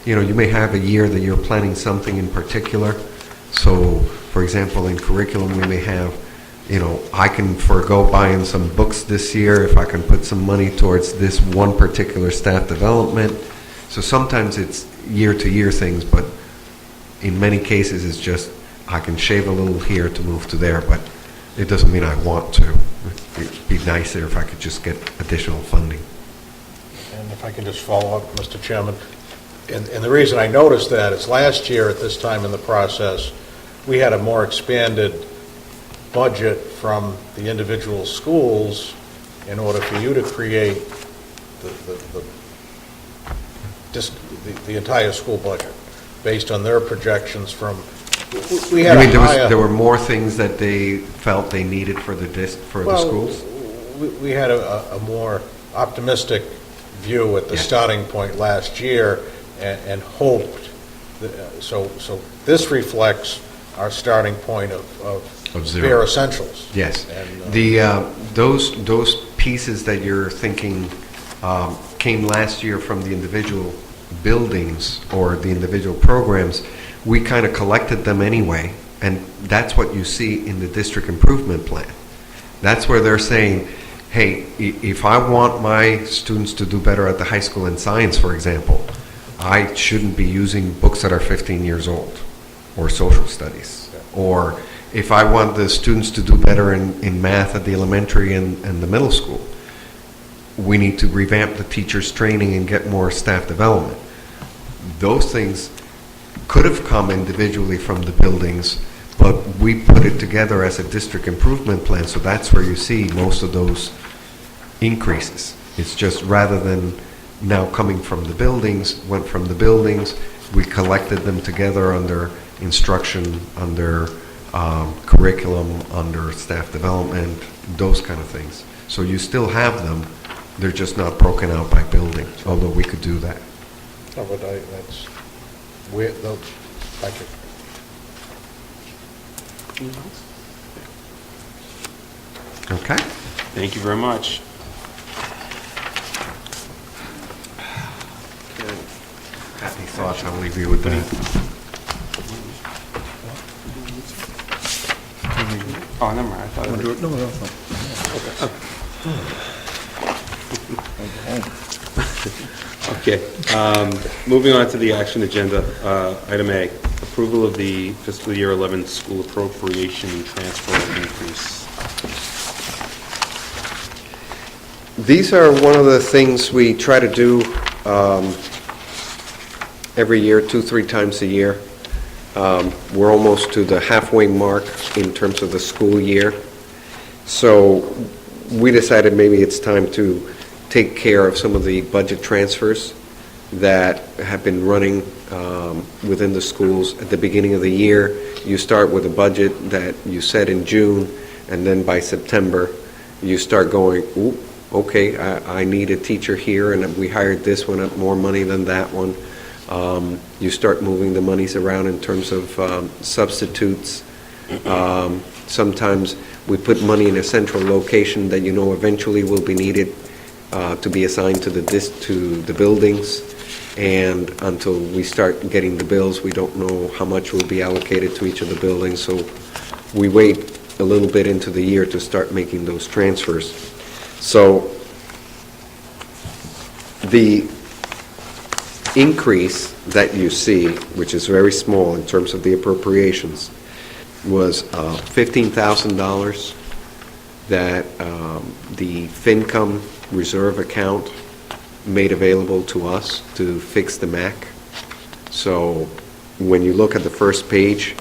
you may have a year that you're planning something in particular. So, for example, in curriculum, we may have, I can forego buying some books this year if I can put some money towards this one particular staff development. So sometimes it's year-to-year things, but in many cases it's just I can shave a little here to move to there, but it doesn't mean I want to. It'd be nicer if I could just get additional funding. And if I can just follow up, Mr. Chairman, and the reason I noticed that is last year at this time in the process, we had a more expanded budget from the individual schools in order for you to create the entire school budget based on their projections from. We had there were more things that they felt they needed for the schools? We had a more optimistic view at the starting point last year and hoped. So this reflects our starting point of zero. bare essentials. Yes. And, those pieces that you're thinking came last year from the individual buildings or the individual programs. We kind of collected them anyway, and that's what you see in the district improvement plan. That's where they're saying, hey, if I want my students to do better at the high school in science, for example, I shouldn't be using books that are 15 years old, or social studies. Or if I want the students to do better in math at the elementary and the middle school, we need to revamp the teachers' training and get more staff development. Those things could have come individually from the buildings, but we put it together as a district improvement plan, so that's where you see most of those increases. It's just rather than now coming from the buildings, went from the buildings, we collected them together under instruction, under curriculum, under staff development, those kind of things. So you still have them, they're just not broken out by building, although we could do that. No, but that's weird, though. Thank you. Okay. Thank you very much. Happy thoughts, I'll leave you with that. Oh, never mind. I thought it was... No, Okay. Moving on to the action agenda, item A, approval of the fiscal year 11 school appropriation transfer increase. These are one of the things we try to do every year, 2-3 times a year. We're almost to the halfway mark in terms of the school year. So we decided maybe it's time to take care of some of the budget transfers that have been running within the schools. At the beginning of the year, you start with a budget that you set in June, and then by September, you start going, ooh, okay, I need a teacher here, and we hired this one at more money than that one. You start moving the monies around in terms of substitutes. Sometimes we put money in a central location that you know eventually will be needed to be assigned to the buildings, and until we start getting the bills, we don't know how much will be allocated to each of the buildings, so we wait a little bit into the year to start making those transfers. So the increase that you see, which is very small in terms of the appropriations, was $15,000 that the FinCom reserve account made available to us to fix the MAC. So when you look at the first page,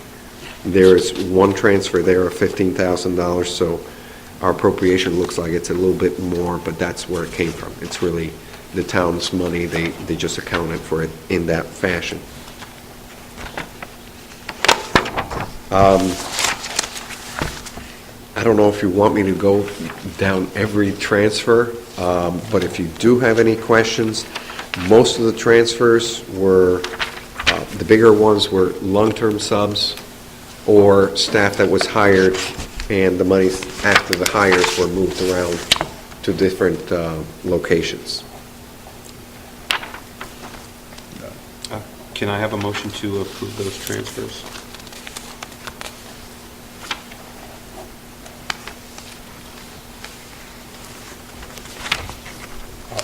there's one transfer there of $15,000, so our appropriation looks like it's a little bit more, but that's where it came from. It's really the town's money. They just accounted for it in that fashion. I don't know if you want me to go down every transfer, but if you do have any questions, most of the transfers were, the bigger ones were long-term subs or staff that was hired, and the monies after the hires were moved around to different locations. Can I have a motion to approve those transfers?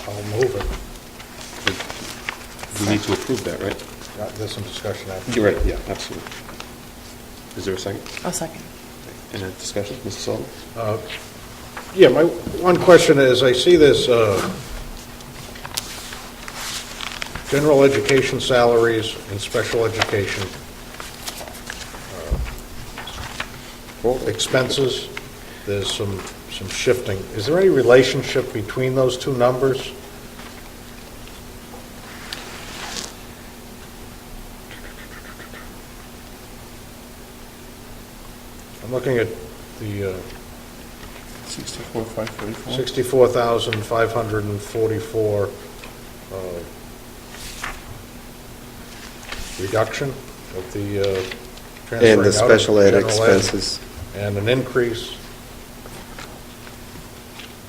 I'll move it. We need to approve that, right? There's some discussion after. You're right, yeah, absolutely. Is there a second? I'll second. Any discussion, Mr. Sullivan? Yeah, my one question is, I see this general education salaries and special education expenses. There's some shifting. Is there any relationship between those two numbers? I'm looking at the 64,544. 64,544 reduction of the transferring And the out of special ed general expenses. and an increase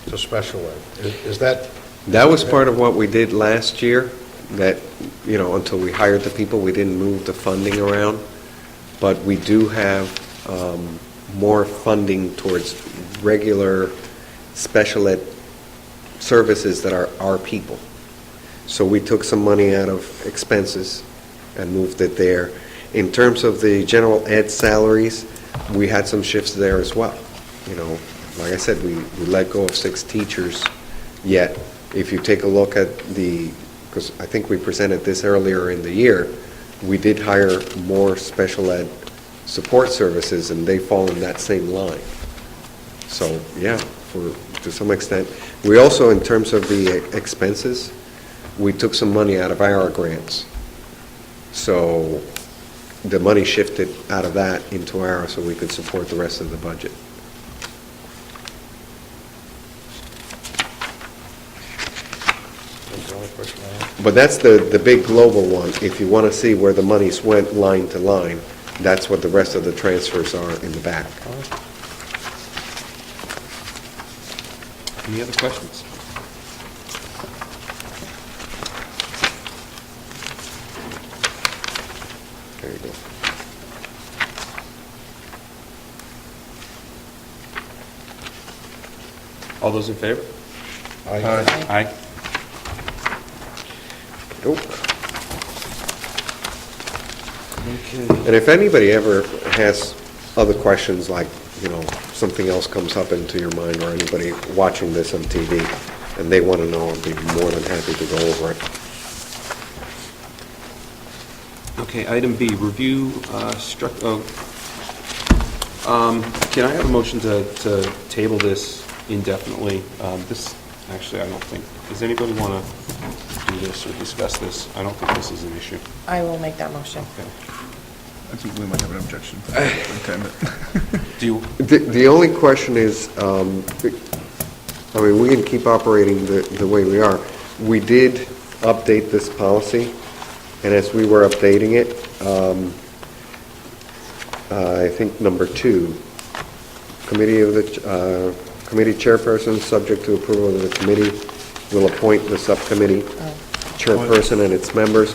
to special ed. Is that? That was part of what we did last year, that, until we hired the people, we didn't move the funding around. But we do have more funding towards regular special ed services that are our people. So we took some money out of expenses and moved it there. In terms of the general ed salaries, we had some shifts there as well. Like I said, we let go of 6 teachers, yet if you take a look at because I think we presented this earlier in the year, we did hire more special ed support services, and they fall in that same line. So, yeah, to some extent. We also, in terms of the expenses, we took some money out of our grants. So the money shifted out of that into our, so we could support the rest of the budget. That's the only question I have. But that's the big global one. If you want to see where the monies went line to line, that's what the rest of the transfers are in the back. Any other questions? There you go. All those in favor? Aye. Aye. Nope. And if anybody ever has other questions, like, something else comes up into your mind, or anybody watching this on TV, and they want to know, I'd be more than happy to go over it. Okay, item B, review, can I have a motion to table this indefinitely? Actually, I don't think, does anybody want to do this or discuss this? I don't think this is an issue. I will make that motion. Okay. I think we might have an objection. Okay, but Do you, The only question is, we can keep operating the way we are. We did update this policy, and as we were updating it, I think number 2, committee chairperson, subject to approval of the committee, will appoint the subcommittee chairperson and its members.